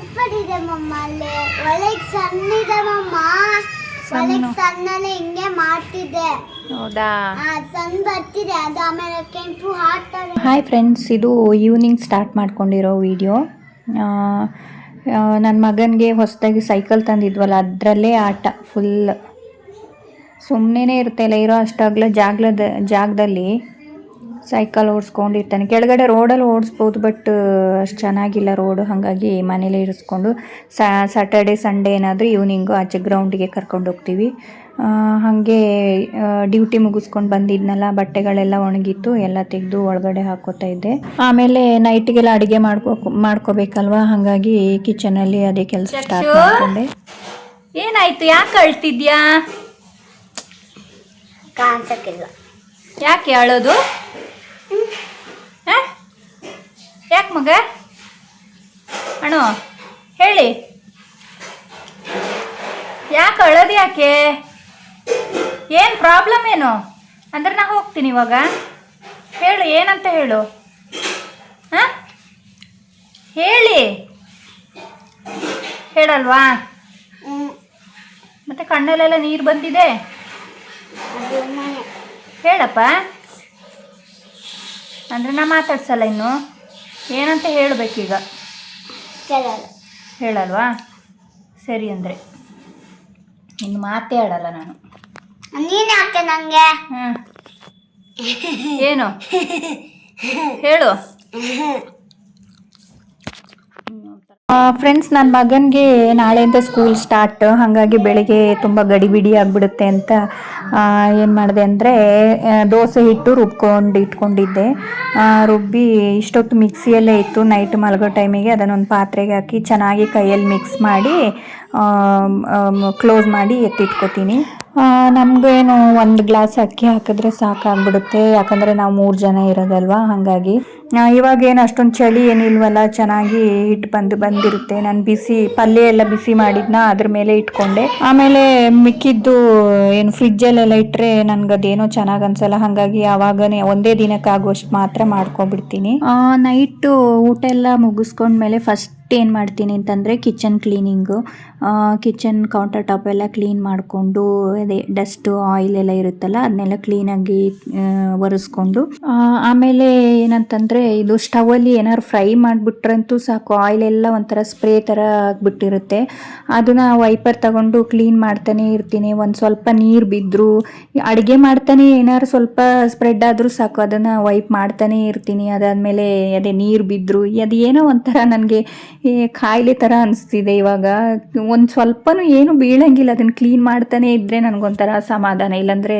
Super ಇದೆ ಮಮ್ಮ. ಅಲ್ಲಿ ಒಳಗೆ ಸಣ್ಣ ಇದೆ ಮಮ್ಮ. ಒಳಗೆ ಸಣ್ಣನೆ ಹಿಂಗೆ ಮಾಡ್ತಿದ್ದೆ. ಹೌದಾ? ಸಣ್ಣ ಬರ್ತಿದೆ ಅದು. ಆಮೇಲೆ ಕೆಂಪು ಹಾಕ್ತಾರೆ. ಹಾಯ್ ಫ್ರೆಂಡ್ಸ್, ಇದು ಈವ್ನಿಂಗ್ ಸ್ಟಾರ್ಟ್ ಮಾಡ್ಕೊಂಡಿರೋ ವಿಡಿಯೋ. ನನ್ನ ಮಗನಿಗೆ ಹೊಸದಾಗಿ ಸೈಕಲ್ ತಂದಿದ್ವಲ್ಲ, ಅದರಲ್ಲೇ ಆಟ ಫುಲ್. ಸುಮ್ಮನೆ ಇರ್ತಾಯಿಲ್ಲ, ಇರೋ ಅಷ್ಟಾಗಲ ಜಾಗದಲ್ಲಿ ಸೈಕಲ್ ಓಡಿಸ್ಕೊಂಡಿರ್ತಾನೆ. ಕೆಳಗಡೆ ರೋಡಲ್ಲಿ ಓಡಿಸ್ಬೋದು, ಬಟ್ ಅಷ್ಟು ಚೆನ್ನಾಗಿಲ್ಲ ರೋಡು. ಹಾಗಾಗಿ ಮನೇಲೇ ಇರಿಸ್ಕೊಂಡು ಸ್ಯಾಟರ್ಡೆ ಸಂಡೇ ಏನಾದರೂ ಈವ್ನಿಂಗು ಆಚೆ ಗ್ರೌಂಡಿಗೆ ಕರ್ಕೊಂಡು ಹೋಗ್ತೀವಿ. ಹಾಗೆ ಡ್ಯೂಟಿ ಮುಗಿಸ್ಕೊಂಡು ಬಂದಿದ್ನಲ್ಲ, ಬಟ್ಟೆಗಳೆಲ್ಲ ಒಣಗಿತ್ತು, ಎಲ್ಲ ತೆಗೆದು ಒಳಗಡೆ ಹಾಕೋತಾ ಇದ್ದೆ. ಆಮೇಲೆ ನೈಟಿಗೆಲ್ಲ ಅಡುಗೆ ಮಾಡ್ಕೋಬೇಕಲ್ವ, ಹಾಗಾಗಿ ಕಿಚನಲ್ಲಿ ಅದೇ ಕೆಲಸ ಸ್ಟಾರ್ಟ್ ಮಾಡ್ಕೊಂಡೆ. ಏನಾಯ್ತು? ಯಾಕೆ ಅಳ್ತಿದ್ಯಾ? ಕಾಣಿಸಕ್ಕಿಲ್ಲ. ಯಾಕೆ ಅಳೋದು? ಯಾಕೆ ಮಗ? ಅಣ್ಣು ಹೇಳಿ, ಯಾಕೆ ಅಳೋದು? ಯಾಕೆ? ಏನು ಪ್ರಾಬ್ಲಮ್ ಏನು? ಅಂದ್ರೆ ನಾ ಹೋಗ್ತೀನಿ ಇವಾಗ. ಹೇಳು, ಏನಂತ ಹೇಳು. ಹಾಂ ಹೇಳಿ. ಹೇಳಲ್ವಾ? ಮತ್ತೆ ಕಣ್ಣಲ್ಲೆಲ್ಲ ನೀರು ಬಂದಿದೆ. ಹೇಳಪ್ಪ. ಅಂದರೆ ನಾ ಮಾತಾಡ್ಸಲ್ಲ ಇನ್ನು. ಏನಂತ ಹೇಳಬೇಕೀಗ? ಹೇಳಲ್ವಾ? ಸರಿ, ಅಂದರೆ ಇನ್ನು ಮಾತೇ ಆಡಲ್ಲ ನಾನು. ನೀನು ಯಾಕೆ ನನಗೆ? ಹಾಂ ಏನು ಹೇಳು. ಫ್ರೆಂಡ್ಸ್, ನನ್ನ ಮಗನಿಗೆ ನಾಳೆಯಿಂದ ಸ್ಕೂಲ್ ಸ್ಟಾರ್ಟ್. ಹಾಗಾಗಿ ಬೆಳಿಗ್ಗೆ ತುಂಬ ಗಡಿಬಿಡಿ ಆಗಿಬಿಡುತ್ತೆ ಅಂತ ಏನು ಮಾಡಿದೆ ಅಂದರೆ, ದೋಸೆ ಹಿಟ್ಟು ರುಬ್ಕೊಂಡು ಇಟ್ಕೊಂಡಿದ್ದೆ. ರುಬ್ಬಿ ಇಷ್ಟೊತ್ತು ಮಿಕ್ಸಿಯಲ್ಲೇ ಇತ್ತು. ನೈಟ್ ಮಲಗೋ ಟೈಮಿಗೆ ಅದನ್ನೊಂದು ಪಾತ್ರೆಗೆ ಹಾಕಿ ಚೆನ್ನಾಗಿ ಕೈಯಲ್ಲಿ ಮಿಕ್ಸ್ ಮಾಡಿ ಕ್ಲೋಸ್ ಮಾಡಿ ಎತ್ತಿಟ್ಕೋತೀನಿ. ನಮಗೇನು ಒಂದು ಗ್ಲಾಸ್ ಅಕ್ಕಿ ಹಾಕಿದ್ರೆ ಸಾಕಾಗ್ಬಿಡುತ್ತೆ, ಯಾಕಂದರೆ ನಾವು 3 ಜನ ಇರೋದಲ್ವ. ಹಾಗಾಗಿ ಇವಾಗೇನು ಅಷ್ಟೊಂದು ಚಳಿ ಏನಿಲ್ವಲ್ಲ, ಚೆನ್ನಾಗಿ ಹಿಟ್ಟು ಬಂದಿರುತ್ತೆ. ನಾನು ಪಲ್ಯ ಎಲ್ಲ ಬಿಸಿ ಮಾಡಿದ್ನ ಅದ್ರ ಮೇಲೆ ಇಟ್ಕೊಂಡೆ. ಆಮೇಲೆ ಮಿಕ್ಕಿದ್ದು ಏನು ಫ್ರಿಜ್ಜಲ್ಲೆಲ್ಲ ಇಟ್ಟರೆ ನನಗದೇನೋ ಚೆನ್ನಾಗಿ ಅನ್ಸಲ್ಲ. ಹಾಗಾಗಿ ಆವಾಗನೇ ಒಂದೇ ದಿನಕ್ಕಾಗುವಷ್ಟು ಮಾತ್ರ ಮಾಡ್ಕೊಬಿಡ್ತೀನಿ. ನೈಟು ಊಟ ಎಲ್ಲ ಮುಗಿಸ್ಕೊಂಡ್ಮೇಲೆ ಫಸ್ಟ್ ಏನು ಮಾಡ್ತೀನಿ ಅಂತಂದರೆ kitchen cleaning. Kitchen counter top ಎಲ್ಲ ಕ್ಲೀನ್ ಮಾಡಿಕೊಂಡು, ಅದೇ ಡಸ್ಟು ಆಯಿಲ್ ಎಲ್ಲ ಇರುತ್ತಲ್ಲ ಅದನ್ನೆಲ್ಲ ಕ್ಲೀನಾಗಿ ಒರೆಸ್ಕೊಂಡು, ಆಮೇಲೆ ಏನಂತಂದರೆ ಇದು ಸ್ಟವಲ್ಲಿ ಏನಾದ್ರು ಫ್ರೈ ಮಾಡಿಬಿಟ್ರಂತೂ ಸಾಕು, ಆಯಿಲ್ ಎಲ್ಲ ಒಂಥರ ಸ್ಪ್ರೇ ಥರ ಆಗಿಬಿಟ್ಟಿರುತ್ತೆ. ಅದನ್ನು ವೈಪರ್ ತಗೊಂಡು ಕ್ಲೀನ್ ಮಾಡ್ತಾನೆ ಇರ್ತೀನಿ. ಒಂದು ಸ್ವಲ್ಪ ನೀರು ಬಿದ್ದರೂ, ಅಡುಗೆ ಮಾಡ್ತಾನೆ ಏನಾದ್ರು ಸ್ವಲ್ಪ ಸ್ಪ್ರೆಡ್ ಆದರೂ ಸಾಕು, ಅದನ್ನು ವೈಪ್ ಮಾಡ್ತಾನೆ ಇರ್ತೀನಿ. ಅದಾದಮೇಲೆ ಅದೇ ನೀರು ಬಿದ್ದರೂ ಅದು ಏನೋ ಒಂಥರ ನನಗೆ ಕಾಯಿಲೆ ಥರ ಅನಿಸ್ತಿದೆ ಇವಾಗ. ಒಂದು ಸ್ವಲ್ಪನೂ ಏನು ಬೀಳಂಗಿಲ್ಲ, ಅದನ್ನು ಕ್ಲೀನ್ ಮಾಡ್ತಾನೆ ಇದ್ದರೆ ನನಗೊಂಥರ ಸಮಾಧಾನ. ಇಲ್ಲಾಂದರೆ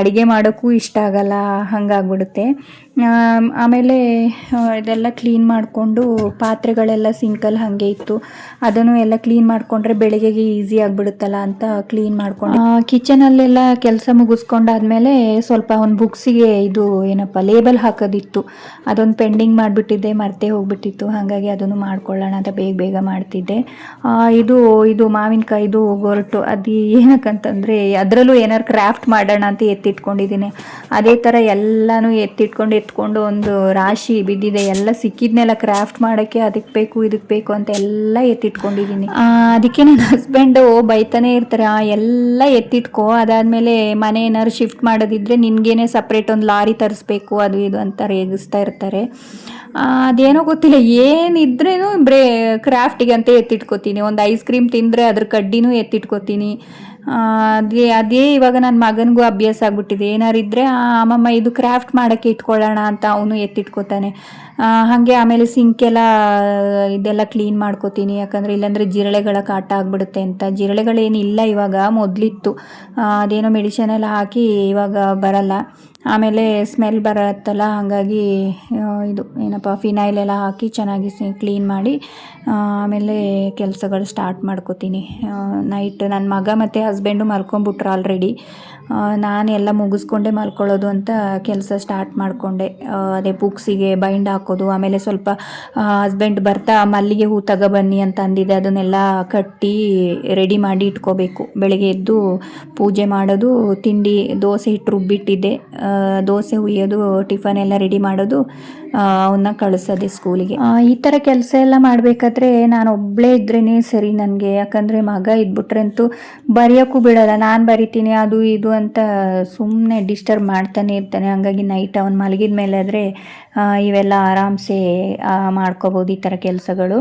ಅಡುಗೆ ಮಾಡೋಕ್ಕೂ ಇಷ್ಟ ಆಗಲ್ಲ, ಹಂಗಾಗ್ಬಿಡುತ್ತೆ. ಆಮೇಲೆ ಇದೆಲ್ಲ ಕ್ಲೀನ್ ಮಾಡಿಕೊಂಡು, ಪಾತ್ರೆಗಳೆಲ್ಲ ಸಿಂಕಲ್ಲಿ ಹಾಗೆ ಇತ್ತು, ಅದನ್ನು ಎಲ್ಲ ಕ್ಲೀನ್ ಮಾಡಿಕೊಂಡ್ರೆ ಬೆಳಗ್ಗೆಗೆ ಈಸಿ ಆಗಿಬಿಡುತ್ತಲ್ಲ ಅಂತ ಕ್ಲೀನ್ ಮಾಡ್ಕೊಂಡು, ಕಿಚನಲ್ಲೆಲ್ಲ ಕೆಲಸ ಮುಗಿಸ್ಕೊಂಡಾದ್ಮೇಲೆ ಸ್ವಲ್ಪ ಒಂದು ಬುಕ್ಸಿಗೆ ಇದು ಏನಪ್ಪ ಲೇಬಲ್ ಹಾಕೋದಿತ್ತು, ಅದೊಂದು ಪೆಂಡಿಂಗ್ ಮಾಡಿಬಿಟ್ಟಿದ್ದೆ, ಮರ್ತೇ ಹೋಗ್ಬಿಟ್ಟಿತ್ತು. ಹಾಗಾಗಿ ಅದನ್ನು ಮಾಡ್ಕೊಳ್ಳೋಣ ಅಂತ ಬೇಗ ಮಾಡ್ತಿದ್ದೆ. ಇದು ಮಾವಿನಕಾಯಿದು ಗೊರಟು, ಅದು ಏನಕ್ಕಂತಂದರೆ ಅದರಲ್ಲೂ ಏನಾರು ಕ್ರಾಫ್ಟ್ ಮಾಡೋಣ ಅಂತ ಎತ್ತಿಟ್ಕೊಂಡಿದ್ದೀನಿ. ಅದೇ ಥರ ಎಲ್ಲನೂ ಎತ್ಕೊಂಡು ಒಂದು ರಾಶಿ ಬಿದ್ದಿದೆ. ಎಲ್ಲ ಸಿಕ್ಕಿದ್ನೆಲ್ಲ ಕ್ರಾಫ್ಟ್ ಮಾಡೋಕ್ಕೆ ಅದಕ್ಕೆ ಬೇಕು ಇದಕ್ಕೆ ಬೇಕು ಅಂತ ಎಲ್ಲ ಎತ್ತಿಟ್ಕೊಂಡಿದ್ದೀನಿ. ಅದಕ್ಕೆ ನನ್ನ ಹಸ್ಬೆಂಡು ಬೈತಾನೆ ಇರ್ತಾರೆ, ಎಲ್ಲ ಎತ್ತಿಟ್ಕೋ, ಅದಾದಮೇಲೆ ಮನೆ ಏನಾದ್ರು ಶಿಫ್ಟ್ ಮಾಡೋದಿದ್ರೆ ನಿನಗೇನೆ ಸಪ್ರೇಟ್ ಒಂದು ಲಾರಿ ತರಿಸ್ಬೇಕು, ಅದು ಇದು ಅಂತ ರೇಗಿಸ್ತಾ ಇರ್ತಾರೆ. ಅದೇನೋ ಗೊತ್ತಿಲ್ಲ, ಏನಿದ್ರೇನು ಕ್ರಾಫ್ಟಿಗೆ ಅಂತ ಎತ್ತಿಟ್ಕೋತೀನಿ. ಒಂದು ಐಸ್ ಕ್ರೀಮ್ ತಿಂದರೆ ಅದ್ರ ಕಡ್ಡಿನೂ ಎತ್ತಿಟ್ಕೋತೀನಿ. ಅದೇ ಇವಾಗ ನನ್ನ ಮಗನಿಗೂ ಅಭ್ಯಾಸ ಆಗ್ಬಿಟ್ಟಿದೆ. ಏನಾರು ಇದ್ದರೆ ಅಮ್ಮಮ್ಮ ಇದು ಕ್ರಾಫ್ಟ್ ಮಾಡೋಕ್ಕೆ ಇಟ್ಕೊಳ್ಳೋಣ ಅಂತ ಅವನು ಎತ್ತಿಟ್ಕೋತಾನೆ. ಹಾಗೆ ಆಮೇಲೆ ಸಿಂಕೆಲ್ಲ ಇದೆಲ್ಲ ಕ್ಲೀನ್ ಮಾಡ್ಕೋತೀನಿ, ಯಾಕಂದರೆ ಇಲ್ಲಾಂದರೆ ಜಿರಳೆಗಳ ಕಾಟ ಆಗಿಬಿಡುತ್ತೆ ಅಂತ. ಜಿರಳೆಗಳೇನಿಲ್ಲ ಇವಾಗ, ಮೊದಲಿತ್ತು. ಅದೇನೋ ಮೆಡಿಷನ್ ಎಲ್ಲ ಹಾಕಿ ಇವಾಗ ಬರಲ್ಲ. ಆಮೇಲೆ ಸ್ಮೆಲ್ ಬರುತ್ತಲ್ಲ, ಹಾಗಾಗಿ ಇದು ಏನಪ್ಪ ಫಿನೈಲ್ ಎಲ್ಲ ಹಾಕಿ ಚೆನ್ನಾಗಿ ಕ್ಲೀನ್ ಮಾಡಿ ಆಮೇಲೆ ಕೆಲಸಗಳು ಸ್ಟಾರ್ಟ್ ಮಾಡ್ಕೋತೀನಿ. ನೈಟ್ ನನ್ನ ಮಗ ಮತ್ತು ಹಸ್ಬೆಂಡು ಮಲ್ಕೊಂಬಿಟ್ರು ಆಲ್ರೆಡಿ. ನಾನು ಎಲ್ಲ ಮುಗಿಸ್ಕೊಂಡೆ ಮಲ್ಕೊಳ್ಳೋದು ಅಂತ ಕೆಲಸ ಸ್ಟಾರ್ಟ್ ಮಾಡಿಕೊಂಡೆ. ಅದೇ ಬುಕ್ಸಿಗೆ ಬೈಂಡ್ ಹಾಕೋದು, ಆಮೇಲೆ ಸ್ವಲ್ಪ ಹಸ್ಬೆಂಡ್ ಬರ್ತಾ ಮಲ್ಲಿಗೆ ಹೂ ತಗೊಬನ್ನಿ ಅಂತ ಅಂದಿದ್ದೆ, ಅದನ್ನೆಲ್ಲ ಕಟ್ಟಿ ರೆಡಿ ಮಾಡಿ ಇಟ್ಕೋಬೇಕು. ಬೆಳಗ್ಗೆ ಎದ್ದು ಪೂಜೆ ಮಾಡೋದು, ತಿಂಡಿ ದೋಸೆ ಹಿಟ್ಟು ರುಬ್ಬಿಟ್ಟಿದ್ದೆ, ದೋಸೆ ಹುಯ್ಯೋದು, ಟಿಫನ್ ಎಲ್ಲ ರೆಡಿ ಮಾಡೋದು, ಅವನ್ನ ಕಳಿಸೋದೆ ಸ್ಕೂಲಿಗೆ. ಈ ಥರ ಕೆಲಸ ಎಲ್ಲ ಮಾಡಬೇಕಾದ್ರೆ ನಾನು ಒಬ್ಬಳೇ ಇದ್ರೇ ಸರಿ ನನಗೆ. ಯಾಕಂದರೆ ಮಗ ಇದ್ಬಿಟ್ರೆ ಅಂತೂ ಬರೆಯೋಕ್ಕೂ ಬಿಡೋಲ್ಲ. ನಾನು ಬರಿತೀನಿ ಅದು ಇದು ಅಂತ ಸುಮ್ಮನೆ ಡಿಸ್ಟರ್ಬ್ ಮಾಡ್ತಾನೆ ಇರ್ತಾನೆ. ಹಾಗಾಗಿ ನೈಟ್ ಅವನು ಮಲಗಿದ ಮೇಲೆ ಆದರೆ ಇವೆಲ್ಲ ಆರಾಮ್ಸೆ ಮಾಡ್ಕೋಬೋದು ಈ ಥರ ಕೆಲಸಗಳು.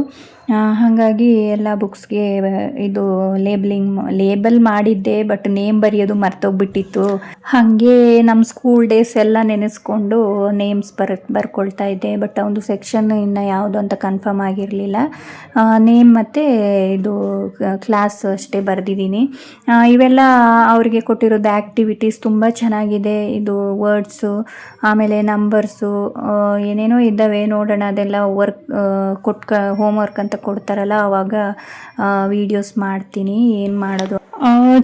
ಹಾಗಾಗಿ ಎಲ್ಲ ಬುಕ್ಸ್ಗೆ ಇದು ಲೇಬಲ್ ಮಾಡಿದ್ದೆ, ಬಟ್ ನೇಮ್ ಬರೆಯೋದು ಮರ್ತೋಗ್ಬಿಟ್ಟಿತ್ತು. ಹಾಗೆ ನಮ್ಮ ಸ್ಕೂಲ್ ಡೇಸ್ ಎಲ್ಲ ನೆನೆಸ್ಕೊಂಡು ನೇಮ್ಸ್ ಬರ್ಕೊಳ್ತಾ ಇದ್ದೆ. ಬಟ್ ಒಂದು ಸೆಕ್ಷನ್ ಇನ್ನು ಯಾವುದು ಅಂತ ಕನ್ಫರ್ಮ್ ಆಗಿರಲಿಲ್ಲ. ನೇಮ್ ಮತ್ತು ಇದು ಕ್ಲಾಸ್ ಅಷ್ಟೇ ಬರೆದಿದ್ದೀನಿ. ಇವೆಲ್ಲ ಅವರಿಗೆ ಕೊಟ್ಟಿರೋದು ಆ್ಯಕ್ಟಿವಿಟೀಸ್ ತುಂಬ ಚೆನ್ನಾಗಿದೆ. ಇದು ವರ್ಡ್ಸು, ಆಮೇಲೆ ನಂಬರ್ಸು, ಏನೇನೋ ಇದ್ದಾವೆ ನೋಡೋಣ. ಅದೆಲ್ಲ ಹೋಮ್ವರ್ಕ್ ಅಂತ ಕೊಡ್ತಾರಲ್ಲ, ಆವಾಗ ವೀಡಿಯೋಸ್ ಮಾಡ್ತೀನಿ. ಏನು ಮಾಡೋದು,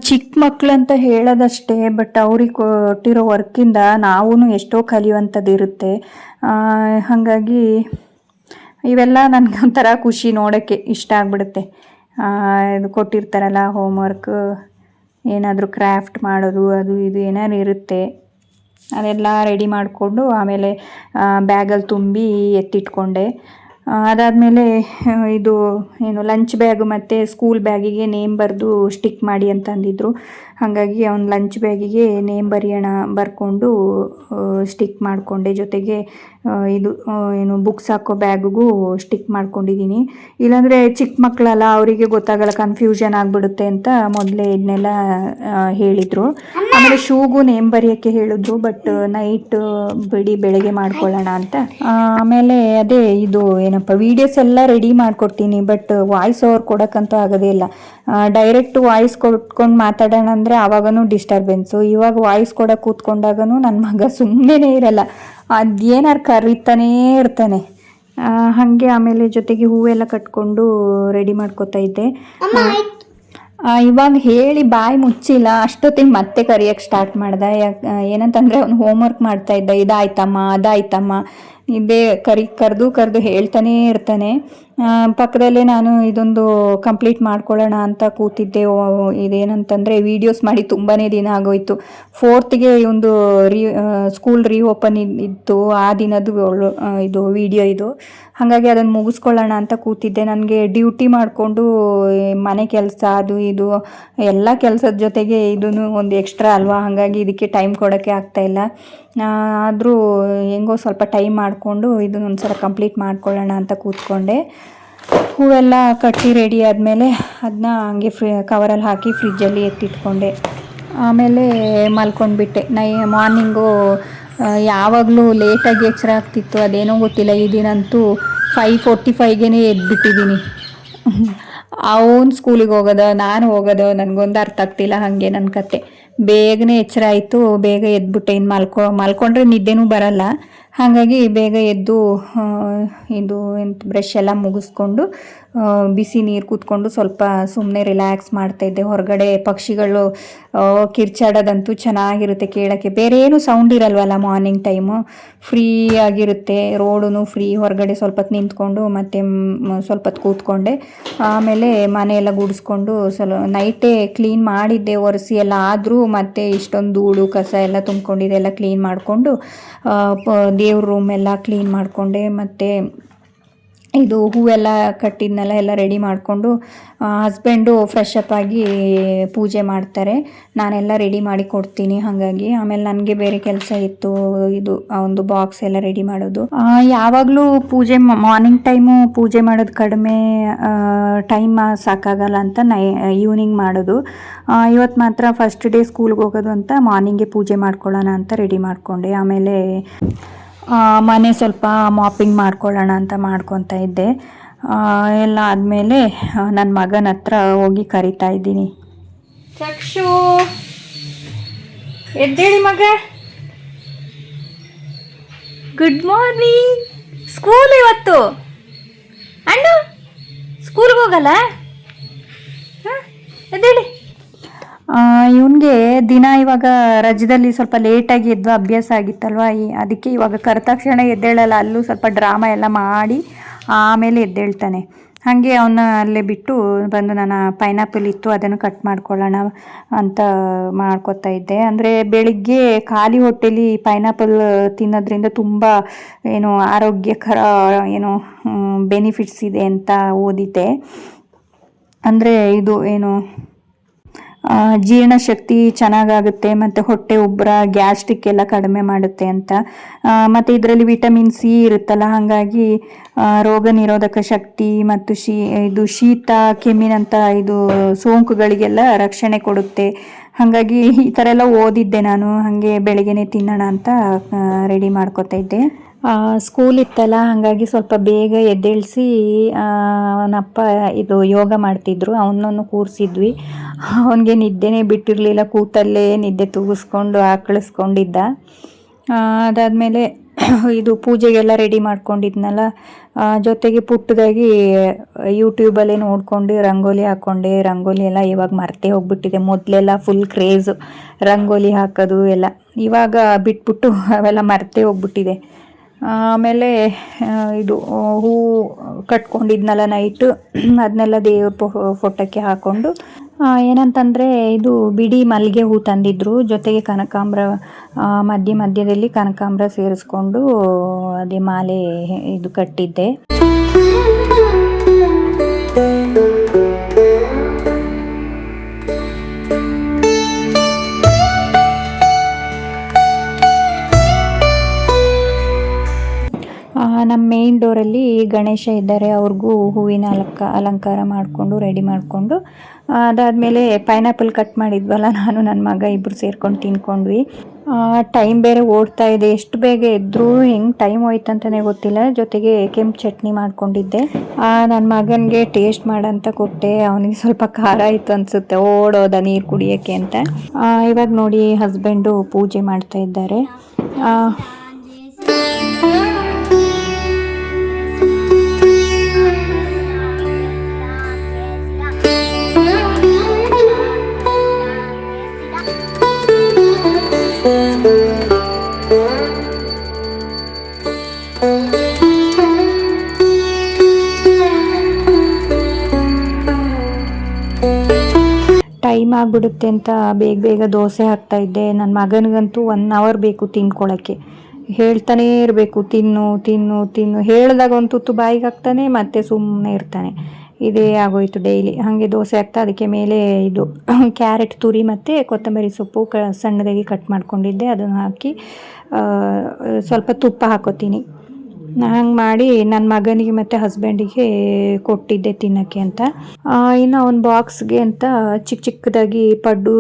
ಚಿಕ್ಕ ಮಕ್ಕಳು ಅಂತ ಹೇಳೋದಷ್ಟೇ, ಬಟ್ ಅವ್ರಿಗೆ ಕೊಟ್ಟಿರೋ ವರ್ಕಿಂದ ನಾವೂ ಎಷ್ಟೋ ಕಲಿಯುವಂಥದ್ದು ಇರುತ್ತೆ. ಹಾಗಾಗಿ ಇವೆಲ್ಲ ನನಗೆ ಒಂಥರ ಖುಷಿ, ನೋಡೋಕ್ಕೆ ಇಷ್ಟ ಆಗ್ಬಿಡುತ್ತೆ. ಇದು ಕೊಟ್ಟಿರ್ತಾರಲ್ಲ ಹೋಮ್ವರ್ಕ್, ಏನಾದರೂ ಕ್ರಾಫ್ಟ್ ಮಾಡೋದು ಅದು ಇದು ಏನಾದ್ರು ಇರುತ್ತೆ, ಅದೆಲ್ಲ ರೆಡಿ ಮಾಡಿಕೊಂಡು ಆಮೇಲೆ ಬ್ಯಾಗಲ್ಲಿ ತುಂಬಿ ಎತ್ತಿಟ್ಕೊಂಡೆ. ಅದಾದಮೇಲೆ ಇದು ಏನು ಲಂಚ್ ಬ್ಯಾಗು ಮತ್ತು ಸ್ಕೂಲ್ ಬ್ಯಾಗಿಗೆ ನೇಮ್ ಬರೆದು ಸ್ಟಿಕ್ ಮಾಡಿ ಅಂತ ಅಂದಿದ್ರು. ಹಾಗಾಗಿ ಅವ್ನ ಲಂಚ್ ಬ್ಯಾಗಿಗೆ ನೇಮ್ ಬರ್ಕೊಂಡು ಸ್ಟಿಕ್ ಮಾಡಿಕೊಂಡೆ. ಜೊತೆಗೆ ಇದು ಏನು ಬುಕ್ಸ್ ಹಾಕೋ ಬ್ಯಾಗಿಗೂ ಸ್ಟಿಕ್ ಮಾಡ್ಕೊಂಡಿದ್ದೀನಿ. ಇಲ್ಲಾಂದರೆ ಚಿಕ್ಕ ಮಕ್ಕಳಲ್ಲ, ಅವರಿಗೆ ಗೊತ್ತಾಗಲ್ಲ, ಕನ್ಫ್ಯೂಷನ್ ಆಗಿಬಿಡುತ್ತೆ ಅಂತ ಮೊದಲೇ ಇದನ್ನೆಲ್ಲ ಹೇಳಿದರು. ಆಮೇಲೆ ಶೂಗೂ ನೇಮ್ ಬರೆಯೋಕ್ಕೆ ಹೇಳಿದ್ರು, ಬಟ್ ನೈಟ್ ಬೆಳಗ್ಗೆ ಮಾಡ್ಕೊಳ್ಳೋಣ ಅಂತ. ಆಮೇಲೆ ಅದೇ ಇದು ಏನಪ್ಪ ವೀಡಿಯೋಸ್ ಎಲ್ಲ ರೆಡಿ ಮಾಡಿಕೊಡ್ತೀನಿ, ಬಟ್ ವಾಯ್ಸ್ ಓವರ್ ಕೊಡೋಕ್ಕಂತೂ ಆಗೋದೇ ಇಲ್ಲ. ಡೈರೆಕ್ಟ್ ವಾಯ್ಸ್ ಕೊಟ್ಕೊಂಡು ಮಾತಾಡೋಣ ಅಂದರೆ ಆವಾಗೂ ಡಿಸ್ಟರ್ಬೆನ್ಸು. ಇವಾಗ ವಾಯ್ಸ್ ಕೊಡೋಕೆ ಕೂತ್ಕೊಂಡಾಗೂ ನನ್ನ ಮಗ ಸುಮ್ಮನೆ ಇರಲ್ಲ, ಅದೇನಾರು ಕರೀತಾನೇ ಇರ್ತಾನೆ. ಹಾಗೆ ಆಮೇಲೆ ಜೊತೆಗೆ ಹೂವೆಲ್ಲ ಕಟ್ಕೊಂಡು ರೆಡಿ ಮಾಡ್ಕೋತಾ ಇದ್ದೆ. ಇವಾಗ ಹೇಳಿ ಬಾಯಿ ಮುಚ್ಚಿಲ್ಲ, ಅಷ್ಟೊತ್ತಿಗೆ ಮತ್ತೆ ಕರಿಯೋಕ್ಕೆ ಸ್ಟಾರ್ಟ್ ಮಾಡ್ದೆ. ಏನಂತಂದರೆ ಅವ್ನು ಹೋಮ್ವರ್ಕ್ ಮಾಡ್ತಾ ಇದ್ದ, ಇದಾಯ್ತಮ್ಮ ಅದಾಯ್ತಮ್ಮ ಇದೇ ಕರೆದು ಹೇಳ್ತಾನೇ ಇರ್ತಾನೆ. ಪಕ್ಕದಲ್ಲೇ ನಾನು ಇದೊಂದು ಕಂಪ್ಲೀಟ್ ಮಾಡ್ಕೊಳ್ಳೋಣ ಅಂತ ಕೂತಿದ್ದೆ. ಇದೇನಂತಂದರೆ ವೀಡಿಯೋಸ್ ಮಾಡಿ ತುಂಬಾ ದಿನ ಆಗೋಯ್ತು. 4th ಒಂದು ಸ್ಕೂಲ್ ರೀಓಪನ್ ಇತ್ತು, ಆ ದಿನದ್ದು ಇದು ವಿಡಿಯೋ ಇದು. ಹಾಗಾಗಿ ಅದನ್ನು ಮುಗಿಸ್ಕೊಳ್ಳೋಣ ಅಂತ ಕೂತಿದ್ದೆ. ನನಗೆ ಡ್ಯೂಟಿ ಮಾಡಿಕೊಂಡು ಮನೆ ಕೆಲಸ ಅದು ಇದು ಎಲ್ಲ ಕೆಲಸದ ಜೊತೆಗೆ ಇದೂ ಒಂದು ಎಕ್ಸ್ಟ್ರಾ ಅಲ್ವಾ, ಹಾಗಾಗಿ ಇದಕ್ಕೆ ಟೈಮ್ ಕೊಡೋಕ್ಕೆ ಆಗ್ತಾಯಿಲ್ಲ. ಆದರೂ ಹೆಂಗೋ ಸ್ವಲ್ಪ ಟೈಮ್ ಮಾಡಿಕೊಂಡು ಇದನ್ನು ಒಂದ್ಸಲ ಕಂಪ್ಲೀಟ್ ಮಾಡ್ಕೊಳ್ಳೋಣ ಅಂತ ಕೂತ್ಕೊಂಡೆ. ಹೂವೆಲ್ಲ ಕಟ್ಟಿ ರೆಡಿ ಆದಮೇಲೆ ಅದನ್ನ ಹಂಗೆ ಕವರಲ್ಲಿ ಹಾಕಿ ಫ್ರಿಜ್ಜಲ್ಲಿ ಎತ್ತಿಟ್ಕೊಂಡೆ. ಆಮೇಲೆ ಮಲ್ಕೊಂಡ್ಬಿಟ್ಟೆ. ಮಾರ್ನಿಂಗು ಯಾವಾಗಲೂ ಲೇಟಾಗಿ ಎಚ್ಚರ ಆಗ್ತಿತ್ತು, ಅದೇನೋ ಗೊತ್ತಿಲ್ಲ. ಈ ದಿನಂತೂ 5:45ಗೆ ಎದ್ಬಿಟ್ಟಿದ್ದೀನಿ. ಅವನು ಸ್ಕೂಲಿಗೆ ಹೋಗೋದು, ನಾನು ಹೋಗೋದು, ನನಗೊಂದು ಅರ್ಥ ಆಗ್ತಿಲ್ಲ. ಹಾಗೆ ನನ್ನ ಕತೆ. ಬೇಗನೆ ಎಚ್ಚರ ಆಯಿತು, ಬೇಗ ಎದ್ಬಿಟ್ಟೆ. ಇನ್ನು ಮಲ್ಕೊಂಡ್ರೆ ನಿದ್ದೆನೂ ಬರಲ್ಲ. ಹಾಗಾಗಿ ಬೇಗ ಎದ್ದು ಇದು ಬ್ರಷ್ ಎಲ್ಲ ಮುಗಿಸ್ಕೊಂಡು ಬಿಸಿ ನೀರು ಕೂತ್ಕೊಂಡು ಸ್ವಲ್ಪ ಸುಮ್ಮನೆ ರಿಲ್ಯಾಕ್ಸ್ ಮಾಡ್ತಾಯಿದ್ದೆ. ಹೊರಗಡೆ ಪಕ್ಷಿಗಳು ಕಿರ್ಚಾಡೋದಂತೂ ಚೆನ್ನಾಗಿರುತ್ತೆ ಕೇಳೋಕ್ಕೆ. ಬೇರೆ ಏನು ಸೌಂಡ್ ಇರಲ್ವಲ್ಲ, ಮಾರ್ನಿಂಗ್ ಟೈಮು ಫ್ರೀ ಆಗಿರುತ್ತೆ. ರೋಡೂ ಫ್ರೀ. ಹೊರಗಡೆ ಸ್ವಲ್ಪ ಹೊತ್ತು ನಿಂತ್ಕೊಂಡು ಮತ್ತೆ ಸ್ವಲ್ಪ ಹೊತ್ತು ಕೂತ್ಕೊಂಡೆ. ಆಮೇಲೆ ಮನೆಯೆಲ್ಲ ಗುಡಿಸ್ಕೊಂಡು ನೈಟೇ ಕ್ಲೀನ್ ಮಾಡಿದ್ದೆ, ಒರೆಸಿ ಎಲ್ಲ. ಆದರೂ ಮತ್ತೆ ಇಷ್ಟೊಂದು ಧೂಳು ಕಸ ಎಲ್ಲ ತುಂಬ್ಕೊಂಡಿದೆ, ಎಲ್ಲ ಕ್ಲೀನ್ ಮಾಡಿಕೊಂಡು ದೇವ್ರ ರೂಮ್ ಎಲ್ಲ ಕ್ಲೀನ್ ಮಾಡಿಕೊಂಡೆ. ಮತ್ತು ಇದು ಹೂವೆಲ್ಲ ಕಟ್ಟಿದ್ನೆಲ್ಲ ಎಲ್ಲ ರೆಡಿ ಮಾಡಿಕೊಂಡು ಹಸ್ಬೆಂಡು ಫ್ರೆಶ್ ಅಪ್ ಆಗಿ ಪೂಜೆ ಮಾಡ್ತಾರೆ, ನಾನೆಲ್ಲ ರೆಡಿ ಮಾಡಿ ಕೊಡ್ತೀನಿ. ಹಾಗಾಗಿ ಆಮೇಲೆ ನನಗೆ ಬೇರೆ ಕೆಲಸ ಇತ್ತು, ಇದು ಒಂದು ಬಾಕ್ಸ್ ಎಲ್ಲ ರೆಡಿ ಮಾಡೋದು. ಯಾವಾಗಲೂ ಪೂಜೆ ಮಾರ್ನಿಂಗ್ ಟೈಮು ಪೂಜೆ ಮಾಡೋದು ಕಡಿಮೆ, ಟೈಮ್ ಸಾಕಾಗಲ್ಲ ಅಂತ ಈವ್ನಿಂಗ್ ಮಾಡೋದು. ಇವತ್ತು ಮಾತ್ರ ಫಸ್ಟ್ ಡೇ ಸ್ಕೂಲ್ಗೆ ಹೋಗೋದು ಅಂತ ಮಾರ್ನಿಂಗೇ ಪೂಜೆ ಮಾಡ್ಕೊಳ್ಳೋಣ ಅಂತ ರೆಡಿ ಮಾಡಿಕೊಂಡೆ. ಆಮೇಲೆ ಮನೆ ಸ್ವಲ್ಪ ಮಾಪಿಂಗ್ ಮಾಡ್ಕೊಳ್ಳೋಣ ಅಂತ ಮಾಡ್ಕೊತಾ ಇದ್ದೆ. ಎಲ್ಲ ಆದಮೇಲೆ ನನ್ನ ಮಗನ ಹತ್ರ ಹೋಗಿ ಕರಿತಾ ಇದ್ದೀನಿ. ಚಕ್ಷು ಎದ್ದೇಳಿ ಮಗ, ಗುಡ್ ಮಾರ್ನಿಂಗ್. ಸ್ಕೂಲ್ ಇವತ್ತು ಅಣ್ಣ ಸ್ಕೂಲ್ಗೆ ಹೋಗಲ್ಲ? ಎದ್ದೇಳಿ. ಇವನಿಗೆ ದಿನ ಇವಾಗ ರಜದಲ್ಲಿ ಸ್ವಲ್ಪ ಲೇಟಾಗಿ ಎದ್ದು ಅಭ್ಯಾಸ ಆಗಿತ್ತಲ್ವ, ಅದಕ್ಕೆ ಇವಾಗ ಕರೆದ ತಕ್ಷಣ ಎದ್ದೇಳಲ್ಲ. ಅಲ್ಲೂ ಸ್ವಲ್ಪ ಡ್ರಾಮಾ ಎಲ್ಲ ಮಾಡಿ ಆಮೇಲೆ ಎದ್ದೇಳ್ತಾನೆ. ಹಾಗೆ ಅವನ್ನ ಅಲ್ಲೇ ಬಿಟ್ಟು ಬಂದು ನಾನು ಪೈನಾಪಲ್ ಇತ್ತು ಅದನ್ನು ಕಟ್ ಮಾಡ್ಕೊಳ್ಳೋಣ ಅಂತ ಮಾಡ್ಕೊತಾ ಇದ್ದೆ. ಅಂದರೆ ಬೆಳಿಗ್ಗೆ ಖಾಲಿ ಹೊಟ್ಟೆಲಿ ಪೈನಾಪಲ್ ತಿನ್ನೋದ್ರಿಂದ ತುಂಬ ಏನು ಆರೋಗ್ಯಕರ ಏನು ಬೆನಿಫಿಟ್ಸ್ ಇದೆ ಅಂತ ಓದಿದ್ದೆ. ಅಂದರೆ ಇದು ಏನು ಜೀರ್ಣಶಕ್ತಿ ಚೆನ್ನಾಗಾಗುತ್ತೆ ಮತ್ತು ಹೊಟ್ಟೆ ಉಬ್ಬರ ಗ್ಯಾಸ್ಟ್ರಿಕ್ ಎಲ್ಲ ಕಡಿಮೆ ಮಾಡುತ್ತೆ ಅಂತ. ಮತ್ತು ಇದರಲ್ಲಿ ವಿಟಮಿನ್ ಸಿ ಇರುತ್ತಲ್ಲ, ಹಾಗಾಗಿ ರೋಗ ನಿರೋಧಕ ಶಕ್ತಿ ಮತ್ತು ಇದು ಶೀತ ಕೆಮ್ಮಿನಂಥ ಇದು ಸೋಂಕುಗಳಿಗೆಲ್ಲ ರಕ್ಷಣೆ ಕೊಡುತ್ತೆ. ಹಾಗಾಗಿ ಈ ಥರ ಎಲ್ಲ ಓದಿದ್ದೆ ನಾನು. ಹಾಗೆ ಬೆಳಗ್ಗೆನೆ ತಿನ್ನೋಣ ಅಂತ ರೆಡಿ ಮಾಡ್ಕೊತಾ ಇದ್ದೆ. ಸ್ಕೂಲ್ ಇತ್ತಲ್ಲ, ಹಾಗಾಗಿ ಸ್ವಲ್ಪ ಬೇಗ ಎದ್ದೇಳಿಸಿ ಅವನಪ್ಪ ಇದು ಯೋಗ ಮಾಡ್ತಿದ್ರು, ಅವನನ್ನು ಕೂರಿಸಿದ್ವಿ. ಅವನಿಗೆ ನಿದ್ದೆನೇ ಬಿಟ್ಟಿರಲಿಲ್ಲ, ಕೂತಲ್ಲೇ ನಿದ್ದೆ ತೂಗಿಸ್ಕೊಂಡು ಆಕಳಿಸ್ಕೊಂಡಿದ್ದ. ಅದಾದಮೇಲೆ ಇದು ಪೂಜೆಗೆಲ್ಲ ರೆಡಿ ಮಾಡ್ಕೊಂಡಿದ್ನಲ್ಲ, ಜೊತೆಗೆ ಪುಟ್ಟದಾಗಿ ಯೂಟ್ಯೂಬಲ್ಲೇ ನೋಡ್ಕೊಂಡು ರಂಗೋಲಿ ಹಾಕ್ಕೊಂಡೆ. ರಂಗೋಲಿ ಎಲ್ಲ ಇವಾಗ ಮರ್ತೇ ಹೋಗ್ಬಿಟ್ಟಿದೆ. ಮೊದಲೆಲ್ಲ ಫುಲ್ ಕ್ರೇಜು ರಂಗೋಲಿ ಹಾಕೋದು ಎಲ್ಲ, ಇವಾಗ ಬಿಟ್ಬಿಟ್ಟು ಅವೆಲ್ಲ ಮರ್ತೇ ಹೋಗ್ಬಿಟ್ಟಿದೆ. ಆಮೇಲೆ ಇದು ಹೂ ಕಟ್ಕೊಂಡಿದ್ನಲ್ಲ ನೈಟು, ಅದನ್ನೆಲ್ಲ ದೇವ್ರ ಫೋಟೋಕ್ಕೆ ಹಾಕ್ಕೊಂಡು, ಏನಂತಂದರೆ ಇದು ಬಿಡಿ ಮಲ್ಲಿಗೆ ಹೂ ತಂದಿದ್ರು, ಜೊತೆಗೆ ಕನಕಾಂಬರ ಮಧ್ಯದಲ್ಲಿ ಕನಕಾಂಬರ ಸೇರಿಸ್ಕೊಂಡು ಅದೇ ಮಾಲೆ ಇದು ಕಟ್ಟಿದ್ದೆ. ನಮ್ಮ ಮೇನ್ ಡೋರಲ್ಲಿ ಗಣೇಶ ಇದ್ದಾರೆ, ಅವ್ರಿಗೂ ಹೂವಿನ ಅಲಂಕಾರ ಮಾಡಿಕೊಂಡು ರೆಡಿ ಮಾಡಿಕೊಂಡು, ಅದಾದಮೇಲೆ ಪೈನಾಪಲ್ ಕಟ್ ಮಾಡಿದ್ವಲ್ಲ, ನಾನು ನನ್ನ ಮಗ ಇಬ್ಬರು ಸೇರ್ಕೊಂಡು ತಿನ್ಕೊಂಡ್ವಿ. ಟೈಮ್ ಬೇರೆ ಓಡ್ತಾ ಇದೆ, ಎಷ್ಟು ಬೇಗ ಎದ್ರು ಹೆಂಗೆ ಟೈಮ್ ಹೋಯ್ತು ಅಂತಲೇ ಗೊತ್ತಿಲ್ಲ. ಜೊತೆಗೆ ಕೆಂಪು ಚಟ್ನಿ ಮಾಡ್ಕೊಂಡಿದ್ದೆ. ನನ್ನ ಮಗನಿಗೆ ಟೇಸ್ಟ್ ಮಾಡಂತ ಕೊಟ್ಟೆ, ಅವನಿಗೆ ಸ್ವಲ್ಪ ಖಾರ ಇತ್ತು ಅನಿಸುತ್ತೆ, ಓಡೋದ ನೀರು ಕುಡಿಯೋಕ್ಕೆ ಅಂತ. ಇವಾಗ ನೋಡಿ ಹಸ್ಬೆಂಡು ಪೂಜೆ ಮಾಡ್ತಾ ಇದ್ದಾರೆ. ಟೈಮ್ ಆಗಿಬಿಡುತ್ತೆ ಅಂತ ಬೇಗ ದೋಸೆ ಹಾಕ್ತಾ ಇದ್ದೆ. ನನ್ನ ಮಗನಿಗಂತೂ 1 ಅವರ್ ಬೇಕು ತಿನ್ಕೊಳ್ಳೋಕ್ಕೆ, ಹೇಳ್ತಾನೇ ಇರಬೇಕು ತಿನ್ನು ತಿನ್ನು ತಿನ್ನು. ಹೇಳಿದಾಗ ಒಂದು ತುತ್ತು ಬಾಯಿಗೆ ಹಾಕ್ತಾನೆ, ಮತ್ತೆ ಸುಮ್ಮನೆ ಇರ್ತಾನೆ. ಇದೇ ಆಗೋಯ್ತು ಡೈಲಿ. ಹಾಗೆ ದೋಸೆ ಹಾಕ್ತಾ ಅದಕ್ಕೆ ಮೇಲೆ ಇದು ಕ್ಯಾರೆಟ್ ತುರಿ ಮತ್ತು ಕೊತ್ತಂಬರಿ ಸೊಪ್ಪು ಸಣ್ಣದಾಗಿ ಕಟ್ ಮಾಡ್ಕೊಂಡಿದ್ದೆ, ಅದನ್ನು ಹಾಕಿ ಸ್ವಲ್ಪ ತುಪ್ಪ ಹಾಕೋತೀನಿ. ಹಂಗೆ ಮಾಡಿ ನನ್ನ ಮಗನಿಗೆ ಮತ್ತು ಹಸ್ಬೆಂಡಿಗೆ ಕೊಟ್ಟಿದ್ದೆ ತಿನ್ನೋಕ್ಕೆ ಅಂತ. ಇನ್ನು ಒಂದು ಬಾಕ್ಸ್ಗೆ ಅಂತ ಚಿಕ್ಕದಾಗಿ ಪಡ್ಡು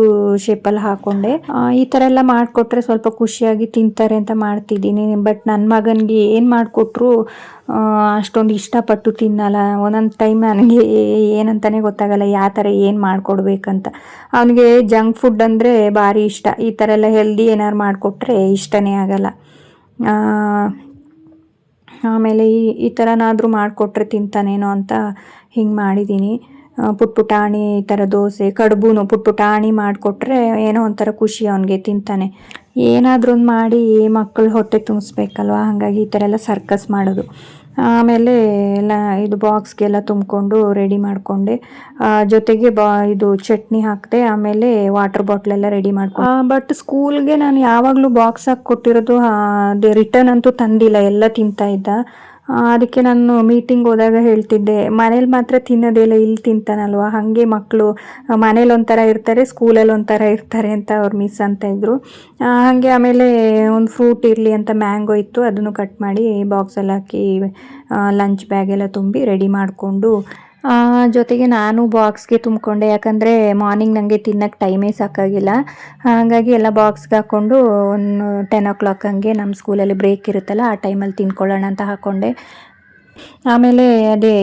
ಶೇಪಲ್ಲಿ ಹಾಕ್ಕೊಂಡೆ. ಈ ಥರ ಎಲ್ಲ ಮಾಡಿಕೊಟ್ರೆ ಸ್ವಲ್ಪ ಖುಷಿಯಾಗಿ ತಿಂತಾರೆ ಅಂತ ಮಾಡ್ತಿದ್ದೀನಿ. ಬಟ್ ನನ್ನ ಮಗನಿಗೆ ಏನು ಮಾಡಿಕೊಟ್ರು ಅಷ್ಟೊಂದು ಇಷ್ಟಪಟ್ಟು ತಿನ್ನಲ್ಲ. ಒಂದೊಂದು ಟೈಮ್ ನನಗೆ ಏನಂತಲೇ ಗೊತ್ತಾಗಲ್ಲ ಯಾವ ಥರ ಏನು ಮಾಡಿಕೊಡ್ಬೇಕಂತ. ಅವನಿಗೆ ಜಂಕ್ ಫುಡ್ ಅಂದರೆ ಭಾರಿ ಇಷ್ಟ. ಈ ಥರ ಎಲ್ಲ ಹೆಲ್ದಿ ಏನಾದ್ರು ಮಾಡಿಕೊಟ್ರೆ ಇಷ್ಟನೇ ಆಗಲ್ಲ. ಆಮೇಲೆ ಈ ಥರನಾದರೂ ಮಾಡಿಕೊಟ್ರೆ ತಿಂತಾನೇನೋ ಅಂತ ಹಿಂಗೆ ಮಾಡಿದ್ದೀನಿ. ಪುಟ್ಪುಟಾಣಿ ಈ ಥರ ದೋಸೆ ಕಡುಬುನು ಪುಟ್ಪುಟಾಣಿ ಮಾಡಿಕೊಟ್ರೆ ಏನೋ ಒಂಥರ ಖುಷಿ, ಅವನಿಗೆ ತಿಂತಾನೆ. ಏನಾದರೂ ಮಾಡಿ ಮಕ್ಕಳು ಹೊಟ್ಟೆ ತುಂಬಿಸ್ಬೇಕಲ್ವ, ಹಾಗಾಗಿ ಈ ಥರ ಎಲ್ಲ ಸರ್ಕಸ್ ಮಾಡೋದು. ಆಮೇಲೆ ಎಲ್ಲ ಇದು ಬಾಕ್ಸ್ಗೆಲ್ಲ ತುಂಬಿಕೊಂಡು ರೆಡಿ ಮಾಡಿಕೊಂಡೆ. ಜೊತೆಗೆ ಇದು ಚಟ್ನಿ ಹಾಕಿದೆ. ಆಮೇಲೆ ವಾಟರ್ ಬಾಟ್ಲೆಲ್ಲ ರೆಡಿ ಮಾಡ್ಕೊಂಡು, ಬಟ್ ಸ್ಕೂಲ್ಗೆ ನಾನು ಯಾವಾಗಲೂ ಬಾಕ್ಸ್ ಹಾಕಿ ಕೊಟ್ಟಿರೋದು, ರಿಟರ್ನ್ ಅಂತೂ ತಂದಿಲ್ಲ, ಎಲ್ಲ ತಿಂತಾ ಇದ್ದ. ಅದಕ್ಕೆ ನಾನು ಮೀಟಿಂಗ್ ಹೋದಾಗ ಹೇಳ್ತಿದ್ದೆ, ಮನೇಲಿ ಮಾತ್ರ ತಿನ್ನೋದಿಲ್ಲ, ಇಲ್ಲಿ ತಿಂತಾನಲ್ವ. ಹಾಗೆ ಮಕ್ಕಳು ಮನೇಲಿ ಒಂಥರ ಇರ್ತಾರೆ, ಸ್ಕೂಲಲ್ಲಿ ಒಂಥರ ಇರ್ತಾರೆ ಅಂತ ಅವ್ರು ಮಿಸ್ ಅಂತ ಇದ್ರು. ಹಾಗೆ ಆಮೇಲೆ ಒಂದು ಫ್ರೂಟ್ ಇರಲಿ ಅಂತ ಮ್ಯಾಂಗೋ ಇತ್ತು, ಅದನ್ನು ಕಟ್ ಮಾಡಿ ಬಾಕ್ಸಲ್ಲಿ ಹಾಕಿ ಲಂಚ್ ಬ್ಯಾಗೆಲ್ಲ ತುಂಬಿ ರೆಡಿ ಮಾಡಿಕೊಂಡು, ಜೊತೆಗೆ ನಾನು ಬಾಕ್ಸ್ಗೆ ತುಂಬಿಕೊಂಡೆ. ಯಾಕಂದರೆ ಮಾರ್ನಿಂಗ್ ನನಗೆ ತಿನ್ನೋಕ್ಕೆ ಟೈಮೇ ಸಾಕಾಗಿಲ್ಲ. ಹಾಗಾಗಿ ಎಲ್ಲ ಬಾಕ್ಸ್ಗೆ ಹಾಕ್ಕೊಂಡು ಒಂದು 10 o'clock ಹಂಗೆ ನಮ್ಮ ಸ್ಕೂಲಲ್ಲಿ ಬ್ರೇಕ್ ಇರುತ್ತಲ್ಲ, ಆ ಟೈಮಲ್ಲಿ ತಿನ್ಕೊಳ್ಳೋಣ ಅಂತ ಹಾಕ್ಕೊಂಡೆ. ಆಮೇಲೆ ಅದೇ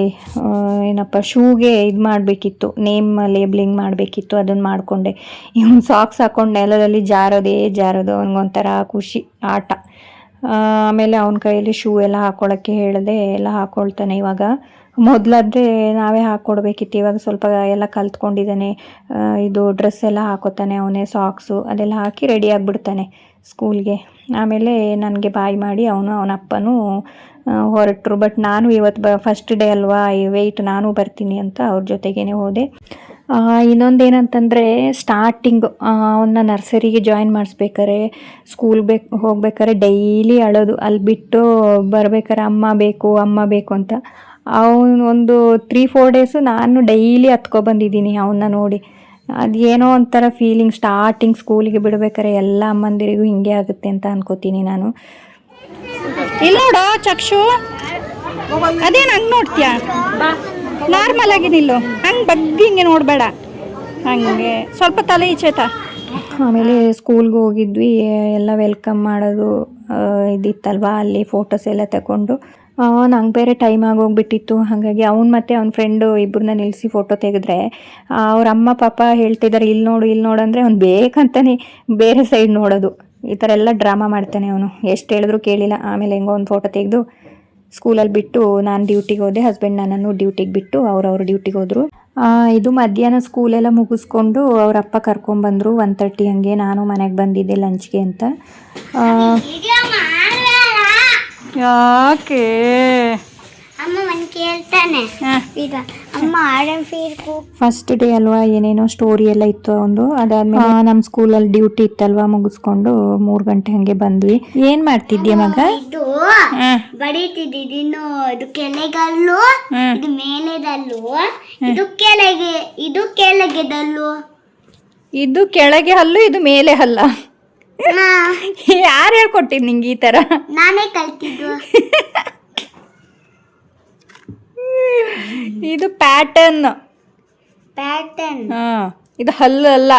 ಏನಪ್ಪ ಶೂಗೆ ಇದು ಮಾಡಬೇಕಿತ್ತು, ನೇಮ್ ಲೇಬ್ಲಿಂಗ್ ಮಾಡಬೇಕಿತ್ತು, ಅದನ್ನು ಮಾಡಿಕೊಂಡೆ. ಇವನು ಸಾಕ್ಸ್ ಹಾಕ್ಕೊಂಡು ನೆಲದಲ್ಲಿ ಜಾರೋದು ಅವ್ನಿಗೊಂಥರ ಖುಷಿ, ಆಟ. ಆಮೇಲೆ ಅವನ ಕೈಯಲ್ಲಿ ಶೂ ಎಲ್ಲ ಹಾಕ್ಕೊಳ್ಳೋಕ್ಕೆ ಹೇಳಿದೆ, ಎಲ್ಲ ಹಾಕ್ಕೊಳ್ತಾನೆ ಇವಾಗ. ಮೊದಲಾದರೆ ನಾವೇ ಹಾಕ್ಕೊಡ್ಬೇಕಿತ್ತು, ಇವಾಗ ಸ್ವಲ್ಪ ಎಲ್ಲ ಕಲ್ತ್ಕೊಂಡಿದ್ದಾನೆ. ಇದು ಡ್ರೆಸ್ ಎಲ್ಲ ಹಾಕೋತಾನೆ ಅವನೇ, ಸಾಕ್ಸು ಅದೆಲ್ಲ ಹಾಕಿ ರೆಡಿ ಆಗಿಬಿಡ್ತಾನೆ ಸ್ಕೂಲ್ಗೆ. ಆಮೇಲೆ ನನಗೆ ಬಾಯ್ ಮಾಡಿ ಅವನ ಅಪ್ಪನೂ ಹೊರಟರು. ಬಟ್ ನಾನು ಇವತ್ತು ಫಸ್ಟ್ ಡೇ ಅಲ್ವಾ, ವೆಯ್ಟ್ ನಾನು ಬರ್ತೀನಿ ಅಂತ ಅವ್ರ ಜೊತೆಗೇನೆ ಹೋದೆ. ಇನ್ನೊಂದೇನಂತಂದರೆ ಸ್ಟಾರ್ಟಿಂಗ್ ಅವನ್ನ ನರ್ಸರಿಗೆ ಜಾಯಿನ್ ಮಾಡಿಸ್ಬೇಕಾರೆ ಹೋಗ್ಬೇಕಾರೆ ಡೈಲಿ ಅಳೋದು. ಅಲ್ಲಿ ಬಿಟ್ಟು ಬರ್ಬೇಕಾರೆ ಅಮ್ಮ ಬೇಕು ಅಂತ. ಅವನು ಒಂದು 3-4 ಡೇಸು ನಾನು ಡೈಲಿ ಹತ್ಕೊಬಂದಿದ್ದೀನಿ ಅವನ್ನ ನೋಡಿ. ಅದೇನೋ ಒಂಥರ ಫೀಲಿಂಗ್. ಸ್ಟಾರ್ಟಿಂಗ್ ಸ್ಕೂಲಿಗೆ ಬಿಡಬೇಕಾರೆ ಎಲ್ಲ ಅಮ್ಮಂದಿರಿಗೂ ಹಿಂಗೆ ಆಗುತ್ತೆ ಅಂತ ಅನ್ಕೋತೀನಿ ನಾನು. ಇಲ್ಲ ನೋಡೋ ಚಕ್ಷು, ಅದೇನು ಹಂಗೆ ನೋಡ್ತೀಯಾ? ನಾರ್ಮಲ್ ಆಗಿ ನಿಲ್ಲು, ಹಂಗೆ ಬಗ್ಗೆ ಹಿಂಗೆ ನೋಡಬೇಡ, ಹಂಗೆ ಸ್ವಲ್ಪ ತಲೆ ಈಚೆತ. ಆಮೇಲೆ ಸ್ಕೂಲ್ಗೆ ಹೋಗಿದ್ವಿ, ಎಲ್ಲ ವೆಲ್ಕಮ್ ಮಾಡೋದು ಇದಿತ್ತಲ್ವ, ಅಲ್ಲಿ ಫೋಟೋಸ್ ಎಲ್ಲ ತಗೊಂಡು ನಂಗೆ ಬೇರೆ ಟೈಮ್ ಆಗೋಗ್ಬಿಟ್ಟಿತ್ತು. ಹಾಗಾಗಿ ಅವ್ನು ಮತ್ತು ಅವ್ನ ಫ್ರೆಂಡು ಇಬ್ಬರನ್ನ ನಿಲ್ಲಿಸಿ ಫೋಟೋ ತೆಗೆದ್ರೆ ಅವ್ರ ಅಮ್ಮ ಪಾಪ ಹೇಳ್ತಿದ್ದಾರೆ ಇಲ್ಲಿ ನೋಡು ಅಂದರೆ ಅವ್ನು ಬೇಕಂತಾನೆ ಬೇರೆ ಸೈಡ್ ನೋಡೋದು. ಈ ಥರ ಎಲ್ಲ ಡ್ರಾಮಾ ಮಾಡ್ತಾನೆ ಅವನು. ಎಷ್ಟು ಹೇಳಿದ್ರು ಕೇಳಿಲ್ಲ. ಆಮೇಲೆ ಹೆಂಗೋ ಒಂದು ಫೋಟೋ ತೆಗೆದು ಸ್ಕೂಲಲ್ಲಿ ಬಿಟ್ಟು ನಾನು ಡ್ಯೂಟಿಗೆ ಹೋದೆ. ಹಸ್ಬೆಂಡ್ ನನ್ನನ್ನು ಡ್ಯೂಟಿಗೆ ಬಿಟ್ಟು ಅವ್ರವ್ರ ಡ್ಯೂಟಿಗೆ ಹೋದರು. ಇದು ಮಧ್ಯಾಹ್ನ ಸ್ಕೂಲೆಲ್ಲ ಮುಗಿಸ್ಕೊಂಡು ಅವ್ರ ಅಪ್ಪ ಕರ್ಕೊಂಬಂದರು 1:30 ಹಂಗೆ. ನಾನು ಮನೆಗೆ ಬಂದಿದ್ದೆ ಲಂಚ್ಗೆ ಅಂತ. ಯಾಕೆ ಅಮ್ಮ ಮನ್ ಕೇಳ್ತಾನೆ ಈಗ ಅಮ್ಮ ಫಸ್ಟ್ ಡೇ ಅಲ್ವಾ, ಏನೇನೋ ಸ್ಟೋರಿ ಎಲ್ಲ ಇತ್ತು ಒಂದು. ಅದಾದ್ಮೇಲೆ ನಮ್ಮ ಸ್ಕೂಲಲ್ಲಿ ಡ್ಯೂಟಿ ಇತ್ತಲ್ವಾ, ಮುಗಿಸ್ಕೊಂಡು 3 ಗಂಟೆ ಹಂಗೆ ಬಂದ್ವಿ. ಏನ್ ಮಾಡ್ತಿದ್ಯಾ ಮಗ? ಇದು ಬಡೀತಿದ್ದಿದ್ದು. ಇನ್ನು ಇದು ಕೆಳಗಲ್ಲು, ಇದು ಮೇಲೆದಲ್ಲು, ಇದು ಕೆಳಗೆದಲ್ಲು. ಇದು ಕೆಳಗೆ ಹಲ್ಲು, ಇದು ಮೇಲೆ ಹಲ್ಲ. ಯಾರು ಹೇಳ್ಕೊಟ್ಟಿದ್ ನಿಂಗೆ ಈ ತರ? ನಾನೇ ಕಲ್ತಿದ್ದು. ಇದು ಪ್ಯಾಟರ್ನ್. ಇದು ಹಲ್ಲು ಅಲ್ಲ.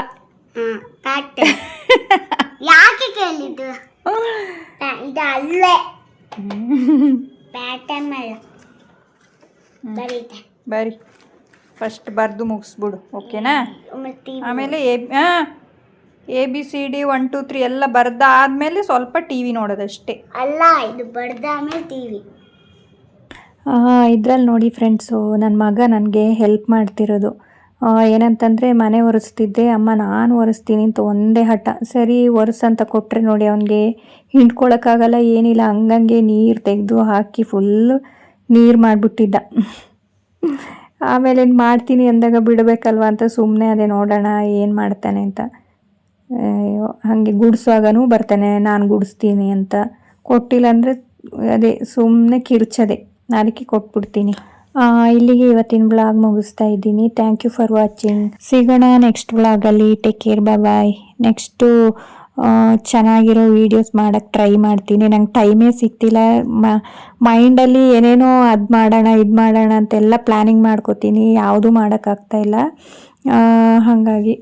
ಪ್ಯಾಟರ್ನ್ ಯಾಕೆ ಕೇಳಿದ್ದು? ಇದು ಅಲ್ಲೇ ಪ್ಯಾಟರ್ನ್ ಅಲ್ಲ. ಬರಿ ಫಸ್ಟ್ ಬರ್ದು ಮುಗಿಸ್ಬಿಡು, ಓಕೆನಾ? ಆಮೇಲೆ ABCD 1 2 3 ಎಲ್ಲ ಬರ್ದಾದ್ಮೇಲೆ ಸ್ವಲ್ಪ TV ನೋಡೋದಷ್ಟೇ. ಅಲ್ಲ, ಇದು ಬರ್ದಾದ್ಮೇಲೆ TV. ಇದ್ರಲ್ಲಿ ನೋಡಿ ಫ್ರೆಂಡ್ಸು, ನನ್ನ ಮಗ ನನಗೆ ಹೆಲ್ಪ್ ಮಾಡ್ತಿರೋದು. ಏನಂತಂದರೆ ಮನೆ ಒರೆಸ್ತಿದ್ದೆ, ಅಮ್ಮ ನಾನು ಒರೆಸ್ತೀನಿ ಅಂತ ಒಂದೇ ಹಠ. ಸರಿ ಒರೆಸಂತ ಕೊಟ್ಟರೆ ನೋಡಿ ಅವನಿಗೆ ಹಿಂಡ್ಕೊಳಕ್ಕಾಗಲ್ಲ, ಏನಿಲ್ಲ, ಹಂಗಂಗೆ ನೀರು ತೆಗೆದು ಹಾಕಿ ಫುಲ್ಲು ನೀರು ಮಾಡಿಬಿಟ್ಟಿದ್ದ. ಆಮೇಲೆ ಮಾಡ್ತೀನಿ ಅಂದಾಗ ಬಿಡಬೇಕಲ್ವ ಅಂತ ಸುಮ್ಮನೆ ಅದೇ ನೋಡೋಣ ಏನು ಮಾಡ್ತಾನೆ ಅಂತ. ಹಾಗೆ ಗುಡಿಸುವಾಗನೂ ಬರ್ತಾನೆ, ನಾನು ಗುಡಿಸ್ತೀನಿ ಅಂತ. ಕೊಟ್ಟಿಲ್ಲ ಅಂದರೆ ಅದೇ ಸುಮ್ಮನೆ ಕಿರ್ಚದೆ, ಅದಕ್ಕೆ ಕೊಟ್ಬಿಡ್ತೀನಿ. ಇಲ್ಲಿಗೆ ಇವತ್ತಿನ ಬ್ಲಾಗ್ ಮುಗಿಸ್ತಾ ಇದ್ದೀನಿ. Thank you for watching. ಸಿಗೋಣ ನೆಕ್ಸ್ಟ್ ಬ್ಲಾಗಲ್ಲಿ. Take care, bye. ನೆಕ್ಸ್ಟು ಚೆನ್ನಾಗಿರೋ ವೀಡಿಯೋಸ್ ಮಾಡೋಕ್ಕೆ ಟ್ರೈ ಮಾಡ್ತೀನಿ. ನಂಗೆ ಟೈಮೇ ಸಿಗ್ತಿಲ್ಲ. ಮೈಂಡಲ್ಲಿ ಏನೇನೋ ಅದು ಮಾಡೋಣ ಇದು ಮಾಡೋಣ ಅಂತೆಲ್ಲ ಪ್ಲ್ಯಾನಿಂಗ್ ಮಾಡ್ಕೋತೀನಿ, ಯಾವುದೂ ಮಾಡೋಕ್ಕಾಗ್ತಾಯಿಲ್ಲ. ಹಾಗಾಗಿ